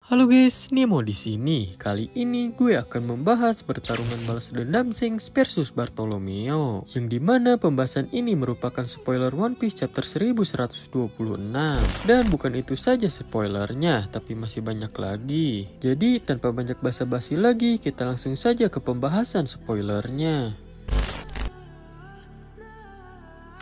Halo guys, Nemo di sini. Kali ini gue akan membahas pertarungan balas dendam Shanks versus Bartolomeo, yang dimana pembahasan ini merupakan spoiler One Piece chapter 1126. Dan bukan itu saja spoilernya, tapi masih banyak lagi. Jadi tanpa banyak basa-basi lagi, kita langsung saja ke pembahasan spoilernya.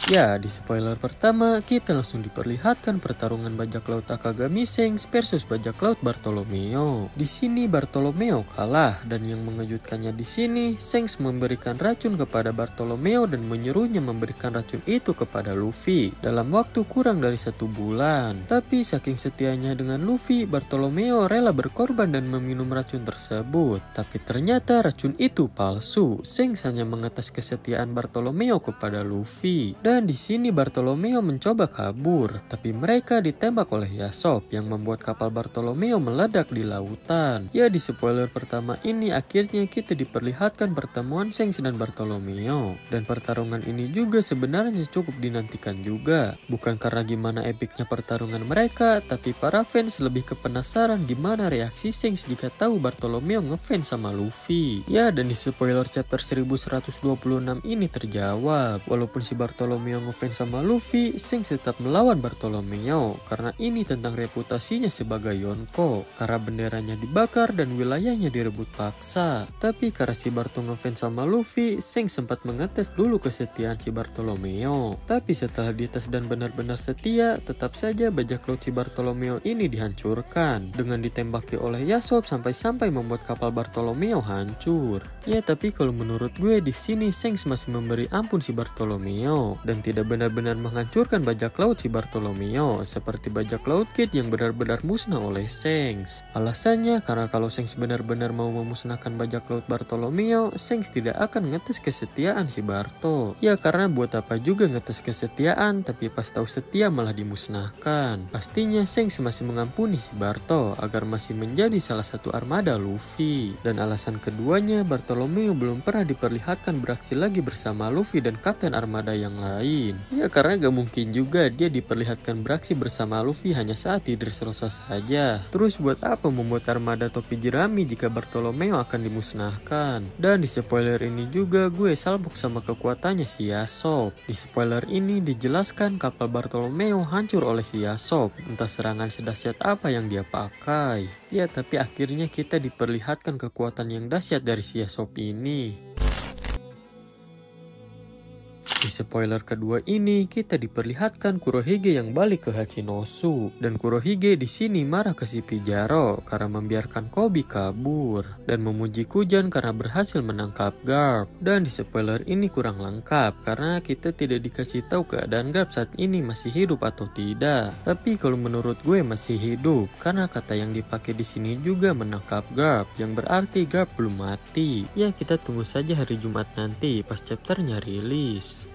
Ya, di spoiler pertama, kita langsung diperlihatkan pertarungan bajak laut Akagami Shanks versus bajak laut Bartolomeo. Di sini Bartolomeo kalah, dan yang mengejutkannya di sini, Shanks memberikan racun kepada Bartolomeo dan menyuruhnya memberikan racun itu kepada Luffy dalam waktu kurang dari 1 bulan. Tapi saking setianya dengan Luffy, Bartolomeo rela berkorban dan meminum racun tersebut. Tapi ternyata racun itu palsu. Shanks hanya mengetes kesetiaan Bartolomeo kepada Luffy. Dan di sini Bartolomeo mencoba kabur, tapi mereka ditembak oleh Yasop yang membuat kapal Bartolomeo meledak di lautan. Ya, di spoiler pertama ini akhirnya kita diperlihatkan pertemuan Shanks dan Bartolomeo. Dan pertarungan ini juga sebenarnya cukup dinantikan juga. Bukan karena gimana epicnya pertarungan mereka, tapi para fans lebih ke penasaran gimana reaksi Shanks jika tahu Bartolomeo ngefans sama Luffy. Ya, dan di spoiler chapter 1126 ini terjawab. Walaupun si Bartolomeo ngefans sama Luffy, Shanks tetap melawan Bartolomeo karena ini tentang reputasinya sebagai Yonko, karena benderanya dibakar dan wilayahnya direbut paksa. Tapi karena si Barto ngefans sama Luffy, Shanks sempat mengetes dulu kesetiaan si Bartolomeo. Tapi setelah dites dan benar-benar setia, tetap saja bajak laut si Bartolomeo ini dihancurkan dengan ditembaki oleh Yasop sampai-sampai membuat kapal Bartolomeo hancur. Ya, tapi kalau menurut gue di sini Shanks masih memberi ampun si Bartolomeo dan tidak benar-benar menghancurkan bajak laut si Bartolomeo seperti bajak laut Kid yang benar-benar musnah oleh Shanks. Alasannya karena kalau Shanks benar-benar mau memusnahkan bajak laut Bartolomeo, Shanks tidak akan ngetes kesetiaan si Barto. Ya, karena buat apa juga ngetes kesetiaan tapi pas tahu setia malah dimusnahkan. Pastinya Shanks masih mengampuni si Barto agar masih menjadi salah satu armada Luffy. Dan alasan keduanya, Bartolomeo belum pernah diperlihatkan beraksi lagi bersama Luffy dan kapten armada yang lain. Ya, karena gak mungkin juga dia diperlihatkan beraksi bersama Luffy hanya saat di Dressrosa saja. Terus buat apa membuat armada topi jerami jika Bartolomeo akan dimusnahkan? Dan di spoiler ini juga gue salbok sama kekuatannya si Yasop. Di spoiler ini dijelaskan kapal Bartolomeo hancur oleh si Yasop, entah serangan sedahsyat apa yang dia pakai. Ya, tapi akhirnya kita diperlihatkan kekuatan yang dahsyat dari si Yasop ini. Di spoiler kedua ini kita diperlihatkan Kurohige yang balik ke Hachinosu, dan Kurohige di sini marah ke si Pijaro karena membiarkan Koby kabur dan memuji Kujan karena berhasil menangkap Garp. Dan di spoiler ini kurang lengkap karena kita tidak dikasih tahu keadaan Garp saat ini masih hidup atau tidak. Tapi kalau menurut gue masih hidup karena kata yang dipakai di sini juga menangkap Garp, yang berarti Garp belum mati. Ya, kita tunggu saja hari Jumat nanti pas chapternya rilis.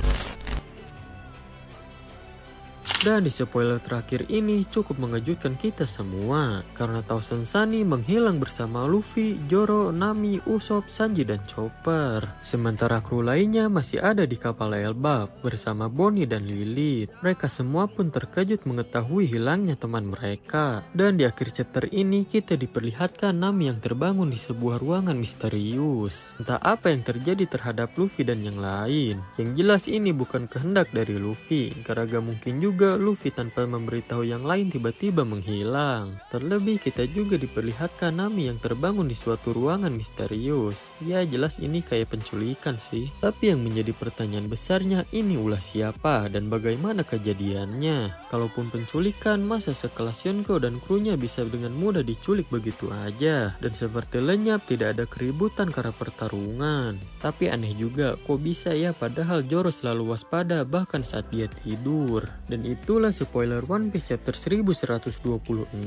Dan di spoiler terakhir ini cukup mengejutkan kita semua karena Thousand Sunny menghilang bersama Luffy, Zoro, Nami, Usopp, Sanji, dan Chopper. Sementara kru lainnya masih ada di kapal Elbaf bersama Bonnie dan Lilith. Mereka semua pun terkejut mengetahui hilangnya teman mereka. Dan di akhir chapter ini kita diperlihatkan Nami yang terbangun di sebuah ruangan misterius. Entah apa yang terjadi terhadap Luffy dan yang lain. Yang jelas ini bukan kehendak dari Luffy karena gak mungkin juga Luffy tanpa memberitahu yang lain tiba-tiba menghilang. Terlebih kita juga diperlihatkan Nami yang terbangun di suatu ruangan misterius. Ya, jelas ini kayak penculikan sih. Tapi yang menjadi pertanyaan besarnya, ini ulah siapa dan bagaimana kejadiannya? Kalaupun penculikan, masa sekelas Yonko dan krunya bisa dengan mudah diculik begitu aja? Dan seperti lenyap, tidak ada keributan karena pertarungan. Tapi aneh juga, kok bisa ya padahal Zoro selalu waspada bahkan saat dia tidur. Dan itulah spoiler One Piece chapter 1126.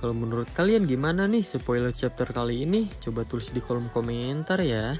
Kalau menurut kalian gimana nih spoiler chapter kali ini? Coba tulis di kolom komentar ya.